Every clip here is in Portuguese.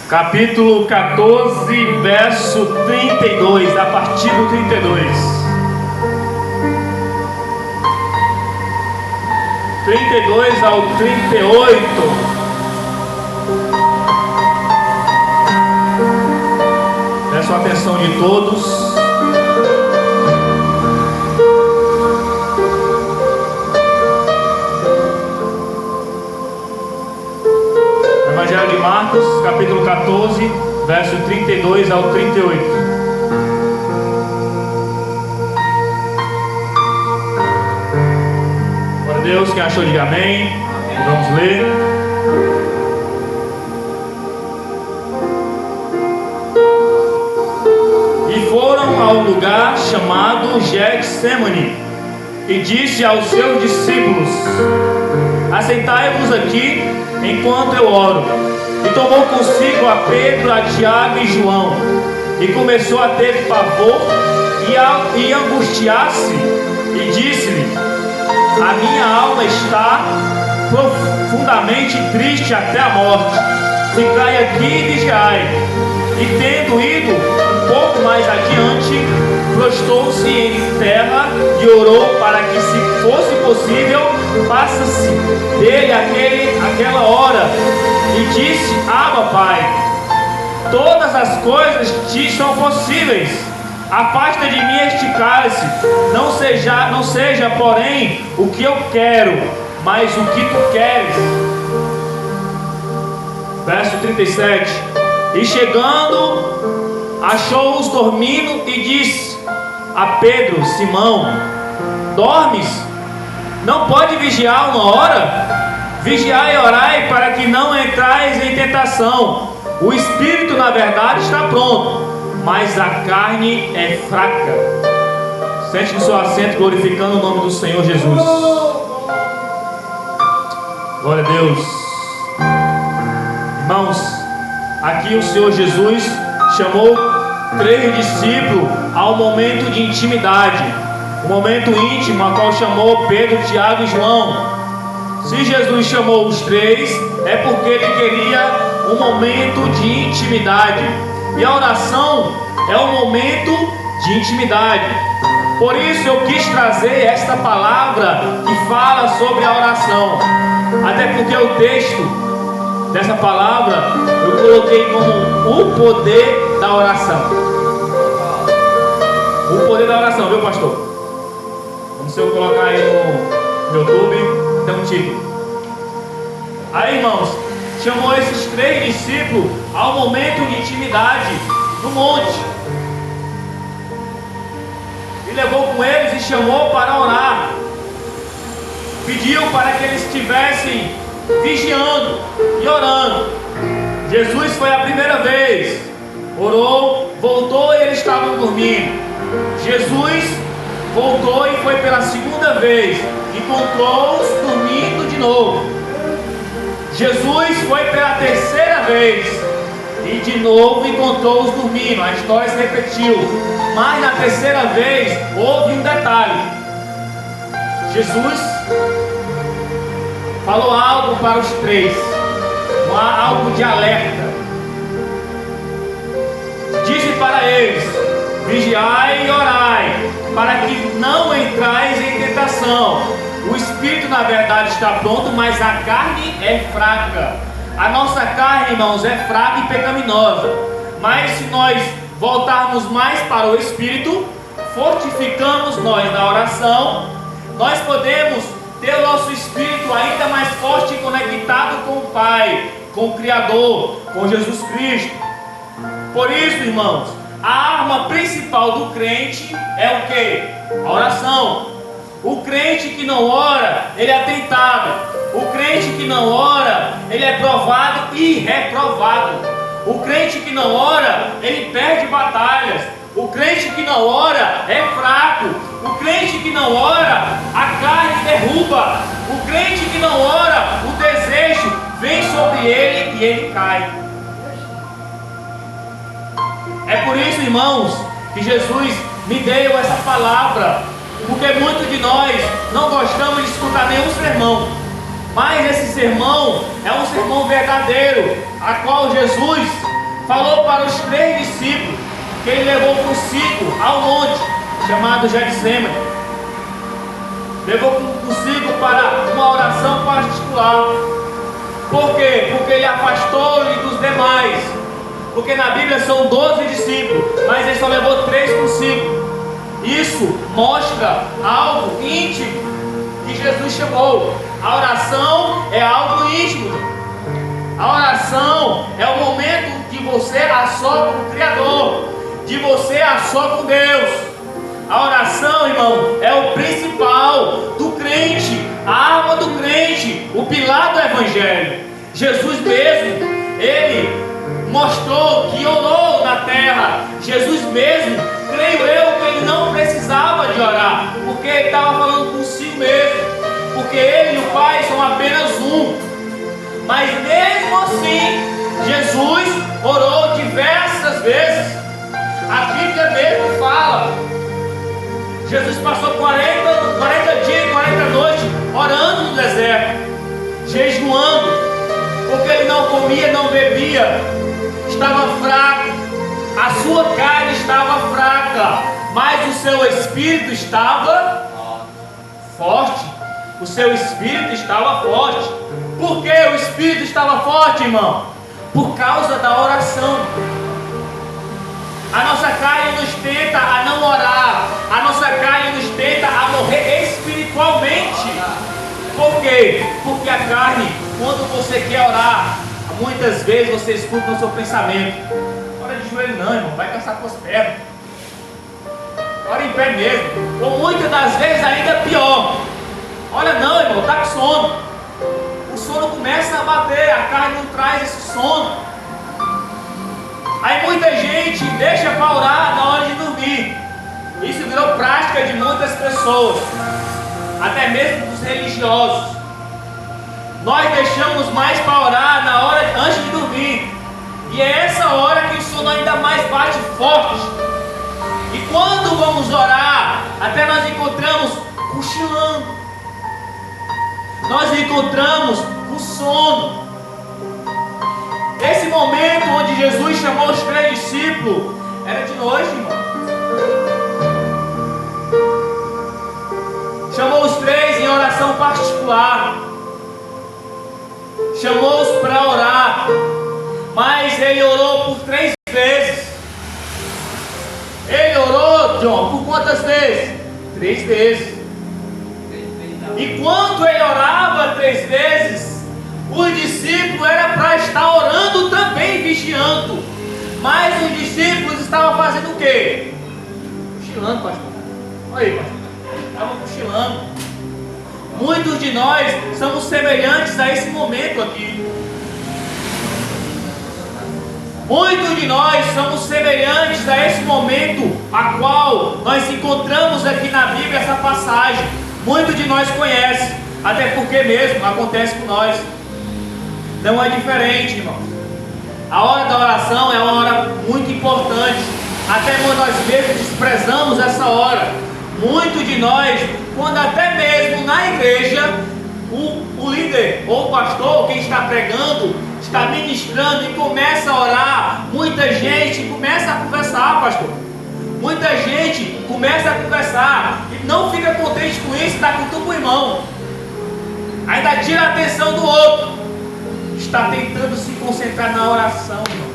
capítulo 14, verso 32, a partir do 32. 32 ao 38. Peço a atenção de todos. Evangelho de Marcos, capítulo 14, verso 32 ao 38. Glória a Deus, quem achou diga amém. Vamos ler. E foram ao lugar chamado Getsêmani, e disse aos seus discípulos: assentai-vos aqui enquanto eu oro. E tomou consigo a Pedro, a Tiago e João, e começou a ter pavor e angustiar-se, e disse-lhe: a minha alma está profundamente triste até a morte. Ficai aqui e vigiai. E tendo ido um pouco mais adiante, prostou-se em terra e orou para que, se fosse possível, passa-se dele aquela hora. E disse: Abba, Pai, todas as coisas te são possíveis. Afasta de mim este cálice. Não seja, porém, o que eu quero, mas o que tu queres. Verso 37. E chegando, achou-os dormindo e disse a Pedro: Simão, dormes? Não pode vigiar uma hora? Vigiai e orai para que não entrais em tentação. O espírito, na verdade, está pronto, mas a carne é fraca. Sente no seu assento, glorificando o nome do Senhor Jesus. Glória a Deus. Irmãos, aqui o Senhor Jesus chamou 3 discípulos ao momento de intimidade, um momento íntimo, a qual chamou Pedro, Tiago e João. Se Jesus chamou os 3, é porque Ele queria um momento de intimidade. E a oração é um momento de intimidade. Por isso eu quis trazer esta palavra que fala sobre a oração. Até porque o texto dessa palavra eu coloquei como o poder da oração. O poder da oração, viu, pastor? Vamos se eu colocar aí no YouTube, tem um título. Aí, irmãos, chamou esses 3 discípulos ao momento de intimidade no monte, e levou com eles e chamou para orar. Pediu para que eles estivessem vigiando e orando. Jesus foi a primeira vez, orou, voltou e eles estavam dormindo. Jesus voltou e foi pela segunda vez, encontrou-os dormindo de novo. Jesus foi pela terceira vez e de novo encontrou-os dormindo. A história se repetiu, mas na terceira vez houve um detalhe. Jesus falou algo para os 3, algo de alerta. Disse para eles: vigiai e orai, para que não entrais em tentação. O espírito, na verdade, está pronto, mas a carne é fraca. A nossa carne, irmãos, é fraca e pecaminosa. Mas se nós voltarmos mais para o espírito, fortificamos nós na oração, nós podemos ter o nosso espírito ainda mais forte e conectado com o Pai, com o Criador, com Jesus Cristo. Por isso, irmãos, a arma principal do crente é o quê? A oração. O crente que não ora, ele é tentado. O crente que não ora, ele é provado e reprovado. O crente que não ora, ele perde batalhas. O crente que não ora é fraco. O crente que não ora, a carne derruba. O crente que não ora, o desejo vem sobre ele e ele cai. É por isso, irmãos, que Jesus me deu essa palavra. Porque muitos de nós não gostamos de escutar nenhum sermão. Mas esse sermão é um sermão verdadeiro, a qual Jesus falou para os 3 discípulos que ele levou consigo ao monte chamado Getsemane. Levou consigo para uma oração particular. Por quê? Porque ele afastou-lhe dos demais. Porque na Bíblia são 12 discípulos, mas ele só levou 3 consigo. Isso mostra algo íntimo que Jesus chamou. A oração é algo íntimo. A oração é o momento de você a só com o Criador, de você a só com Deus. A oração, irmão, é o principal do crente, a arma do crente, o pilar do Evangelho. Jesus mesmo, ele mostrou que orou na terra. Jesus mesmo, creio eu, que ele não precisava de orar, porque ele estava falando consigo mesmo, porque ele e o Pai são apenas um. Mas mesmo assim, Jesus orou diversas vezes. A Bíblia mesmo fala, Jesus passou 40 dias e 40 noites orando no deserto, jejuando, porque ele não comia, não bebia, estava fraco, a sua carne estava fraca, mas o seu espírito estava forte. O seu espírito estava forte. Por que o espírito estava forte, irmão? Por causa da oração. A nossa carne nos tenta a não orar, a nossa carne nos tenta a morrer espiritualmente. Por quê? Porque a carne, quando você quer orar, muitas vezes você escuta no seu pensamento: ora de joelho não, irmão, vai cansar com as pernas, ora em pé mesmo. Ou muitas das vezes ainda pior: olha não, irmão, está com sono. O sono começa a bater, a carne não traz esse sono. Aí muita gente deixa para orar na hora de dormir. Isso virou prática de muitas pessoas, até mesmo dos religiosos. Nós deixamos mais para orar na hora antes de dormir, e é essa hora que o sono ainda mais bate forte. E quando vamos orar, até nós encontramos cochilando, nós encontramos com sono. Esse momento onde Jesus chamou os 3 discípulos era de noite, irmão. Chamou os 3 em oração particular, chamou-os para orar, mas ele orou por 3 vezes. Ele orou, John, por quantas vezes? 3 vezes. E quando ele orava 3 vezes, os discípulos era para estar orando também, vigiando. Mas os discípulos estavam fazendo o quê? Cochilando, pastor. Olha aí, pastor. Estavam cochilando. Muitos de nós somos semelhantes a esse momento aqui. Muitos de nós somos semelhantes a esse momento a qual nós encontramos aqui na Bíblia essa passagem. Muitos de nós conhecem, até porque mesmo acontece com nós. Não é diferente, irmãos. A hora da oração é uma hora muito importante. Até nós mesmos desprezamos essa hora. Muitos de nós, quando até mesmo na igreja, o líder ou o pastor, quem está pregando, está ministrando e começa a orar, muita gente começa a conversar, pastor. Muita gente começa a conversar e não fica contente com isso, está com o irmão. Ainda tira a atenção do outro. Está tentando se concentrar na oração, irmão.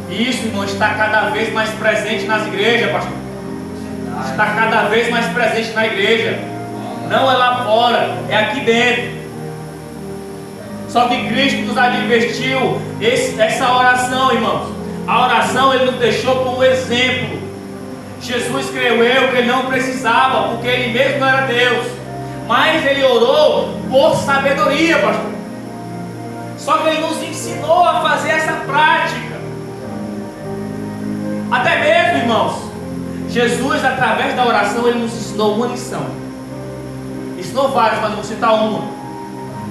E isso, irmão, está cada vez mais presente nas igrejas, pastor. Está cada vez mais presente na igreja. Não é lá fora, é aqui dentro. Só que Cristo nos advertiu essa oração, irmãos. A oração Ele nos deixou como exemplo. Jesus, creio eu, que Ele não precisava, porque Ele mesmo era Deus. Mas Ele orou por sabedoria, pastor. Só que Ele nos ensinou a fazer essa prática. Até mesmo, irmãos, Jesus, através da oração, Ele nos ensinou uma lição. Ensinou várias, mas vou citar uma.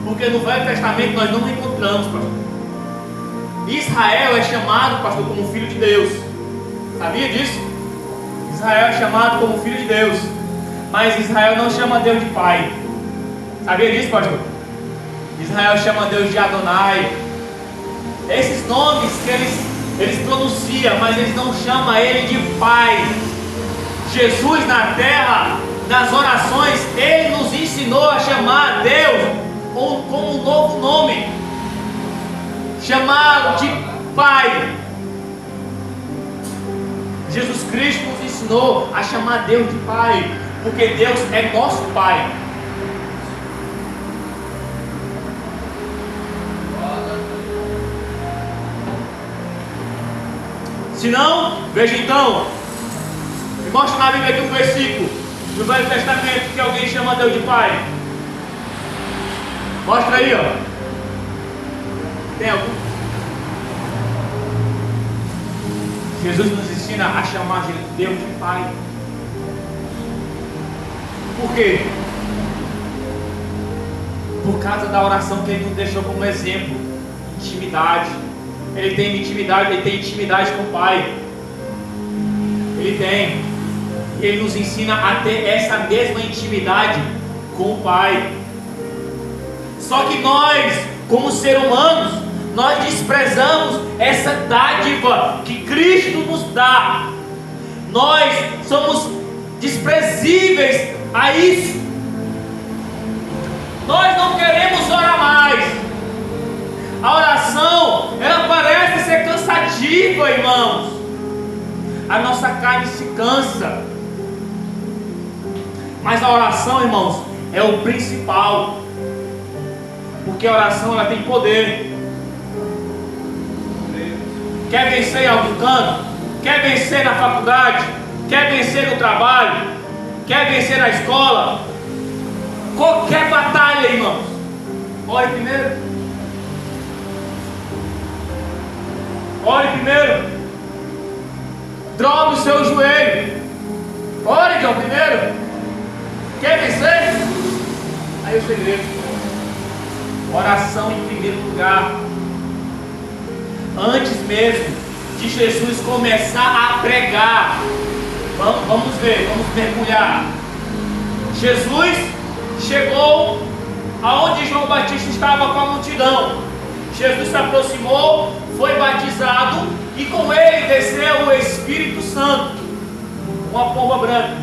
Porque no Velho Testamento nós não encontramos, pastor. Israel é chamado, pastor, como filho de Deus. Sabia disso? Israel é chamado como filho de Deus. Mas Israel não chama Deus de pai. Sabia disso, pastor? Israel chama Deus de Adonai. Esses nomes que eles pronunciam, mas eles não chamam ele de Pai. Jesus na terra, nas orações, ele nos ensinou a chamar a Deus com um novo nome, chamá-lo de Pai. Jesus Cristo nos ensinou a chamar Deus de Pai, porque Deus é nosso Pai. Se não, veja então, me mostra na Bíblia aqui um versículo do Velho Testamento que alguém chama Deus de Pai. Mostra aí, ó. Tem algum? Jesus nos ensina a chamar de Deus de Pai. Por quê? Por causa da oração que ele nos deixou como exemplo. Intimidade. Ele tem intimidade com o Pai. Ele tem. E ele nos ensina a ter essa mesma intimidade com o Pai. Só que nós, como seres humanos, nós desprezamos essa dádiva que Cristo nos dá. Nós somos desprezíveis a isso. Nós não queremos orar mais. A oração, ela parece ser cansativa, irmãos. A nossa carne se cansa. Mas a oração, irmãos, é o principal. Porque a oração, ela tem poder. Quer vencer em algum canto? Quer vencer na faculdade? Quer vencer no trabalho? Quer vencer na escola? Qualquer batalha, irmãos, ore primeiro. Ore primeiro. Dobre o seu joelho. Ore, João, primeiro. Quer vencer? Aí o segredo. Oração em primeiro lugar. Antes mesmo de Jesus começar a pregar. Vamos ver, vamos mergulhar. Jesus chegou aonde João Batista estava com a multidão. Jesus se aproximou, foi batizado e com ele desceu o Espírito Santo, uma pomba branca,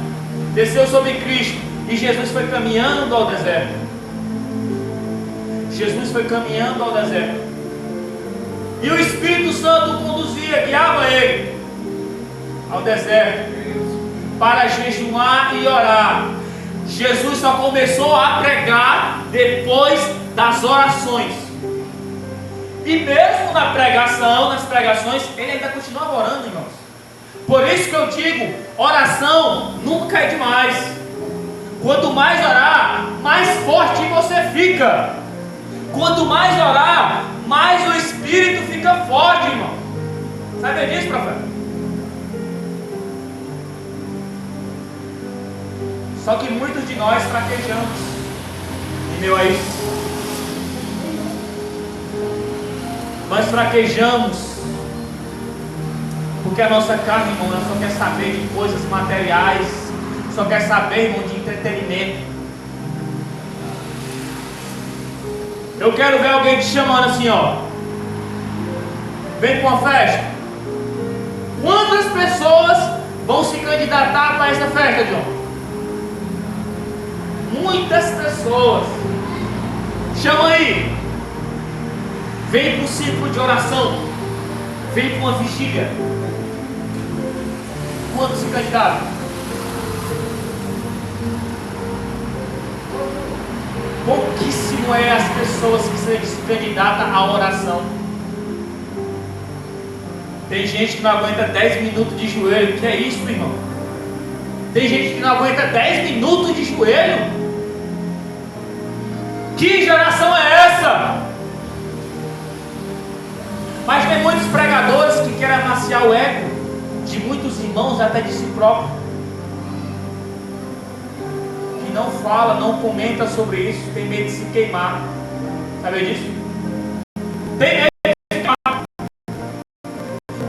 desceu sobre Cristo e Jesus foi caminhando ao deserto. Jesus foi caminhando ao deserto e o Espírito Santo o conduzia, guiava ele ao deserto para jejuar e orar. Jesus só começou a pregar depois das orações. E mesmo na pregação, nas pregações, ele ainda continuava orando, irmãos. Por isso que eu digo, oração nunca é demais. Quanto mais orar, mais forte você fica. Quanto mais orar, mais o Espírito fica forte, irmão. Sabe disso, profeta? Só que muitos de nós fraquejamos em meio a isso. Nós fraquejamos porque a nossa carne, irmão, ela só quer saber de coisas materiais, só quer saber, irmão, de entretenimento. Eu quero ver alguém te chamando assim, ó. Vem para uma festa. Quantas pessoas vão se candidatar para essa festa, João? Muitas pessoas. Chama aí. Vem para um círculo de oração. Vem para uma vigília. Quantos se candidatam? Pouquíssimo é as pessoas que se candidatam à oração. Tem gente que não aguenta 10 minutos de joelho. Que é isso, irmão? Tem gente que não aguenta 10 minutos de joelho. Que geração é essa? Mas tem muitos pregadores que querem amaciar o ego de muitos irmãos, até de si próprio, que não fala, não comenta sobre isso, tem medo de se queimar. Sabe disso? Tem medo de se queimar.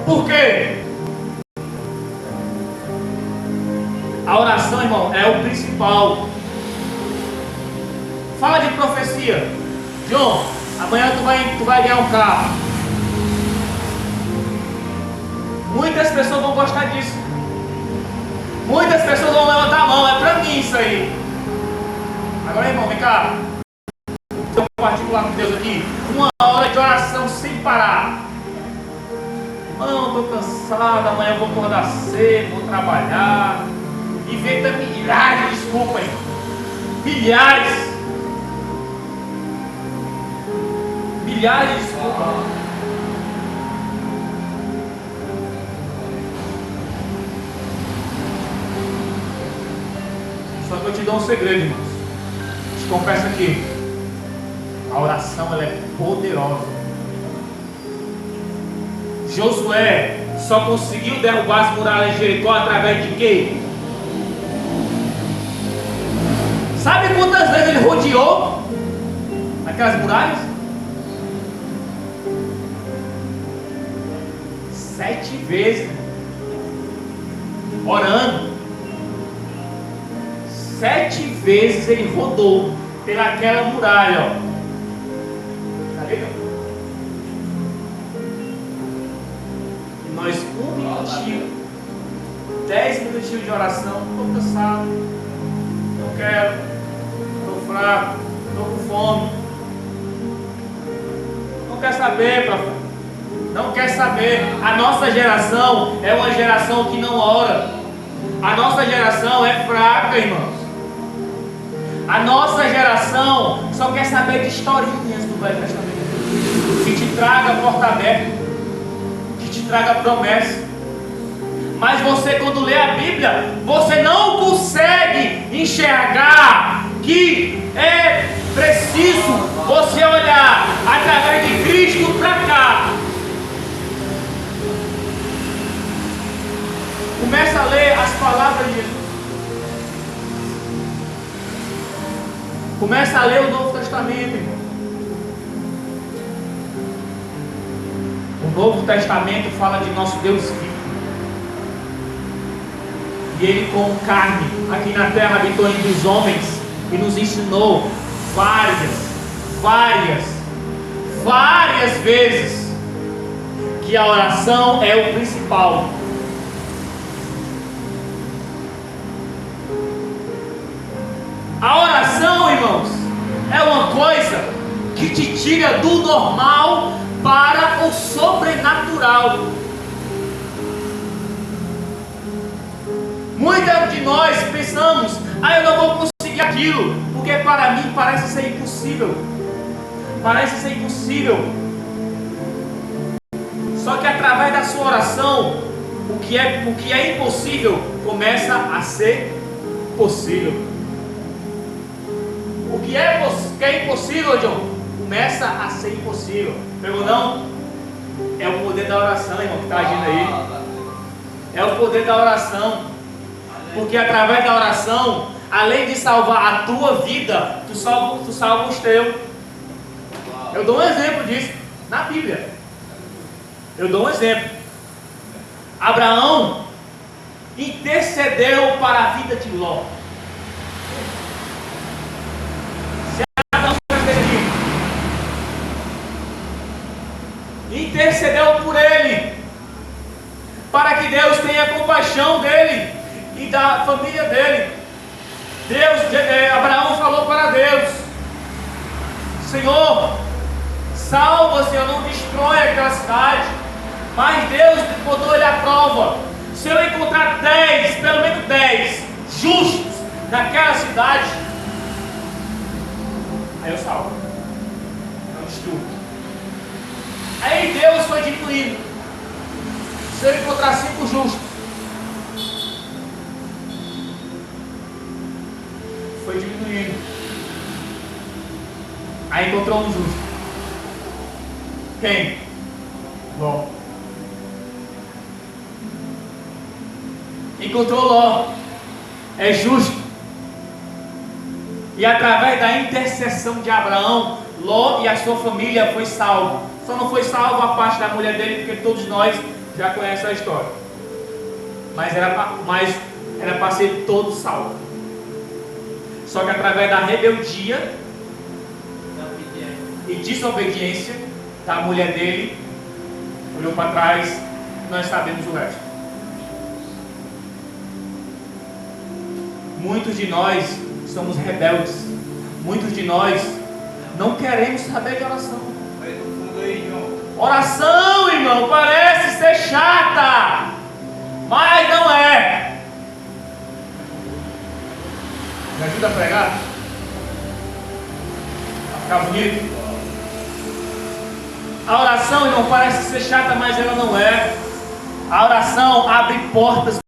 Por quê? A oração, irmão, é o principal. Fala de profecia. João, amanhã tu vai ganhar um carro. Muitas pessoas vão gostar disso. Muitas pessoas vão levantar a mão. É para mim isso aí. Agora, irmão, vem cá. Eu particular com Deus aqui. 1 hora de oração sem parar. Não, estou cansado. Amanhã eu vou acordar cedo, vou trabalhar. Inventa milhares de desculpas, irmão. Milhares. Milhares de desculpas. Só que eu te dou um segredo, irmãos. Te confesso aqui. A oração, ela é poderosa. Josué só conseguiu derrubar as muralhas de Jericó através de quê? Sabe quantas vezes ele rodeou aquelas muralhas? 7 vezes. Orando. 7 vezes ele rodou pelaquela muralha, ó. Tá vendo? E nós 1 minutinho, 10 minutinhos de oração. Estou cansado, não quero, estou fraco, estou com fome. Não quer saber, profeta. Não quer saber. A nossa geração é uma geração que não ora. A nossa geração é fraca, irmãos. A nossa geração só quer saber de historinhas do Velho Testamento, que te traga porta aberta, que te traga promessa. Mas você, quando lê a Bíblia, você não consegue enxergar que é preciso você olhar através de Cristo para cá. Começa a ler as palavras de Jesus. Começa a ler o Novo Testamento, irmão. O Novo Testamento fala de nosso Deus vivo. E Ele com carne, aqui na terra, habitou entre os homens e nos ensinou várias vezes que a oração é o principal. A oração, irmãos, é uma coisa que te tira do normal para o sobrenatural. Muitos de nós pensamos: eu não vou conseguir aquilo, porque para mim parece ser impossível. Parece ser impossível. Só que através da sua oração, o que é impossível começa a ser possível. O que é impossível, John, começa a ser impossível. Pegou não? É o poder da oração, irmão, que está agindo aí. É o poder da oração. Porque através da oração, além de salvar a tua vida, tu salva os teus. Eu dou um exemplo disso na Bíblia. Eu dou um exemplo. Abraão intercedeu para a vida de Ló. Intercedeu por ele, para que Deus tenha compaixão dele e da família dele. Abraão falou para Deus: Senhor, salva, Senhor, não destrói aquela cidade. Mas Deus botou ele à prova. Se eu encontrar 10, pelo menos 10 justos naquela cidade, aí eu salvo, não destruo. Aí Deus foi diminuindo. Se eu encontrar 5 justos, foi diminuindo. Aí encontrou um justo. Quem? Ló. Encontrou Ló. É justo. E através da intercessão de Abraão, Ló e a sua família foi salvo. Só não foi salvo a parte da mulher dele, porque todos nós já conhecemos a história. Mas era para ser todos salvos. Só que através da rebeldia e desobediência da mulher dele, olhou para trás nós sabemos o resto. Muitos de nós somos rebeldes. Muitos de nós não queremos saber de oração. Oração, irmão, parece ser chata, mas não é. Me ajuda a pregar? Vai ficar bonito? A oração, irmão, parece ser chata, mas ela não é. A oração abre portas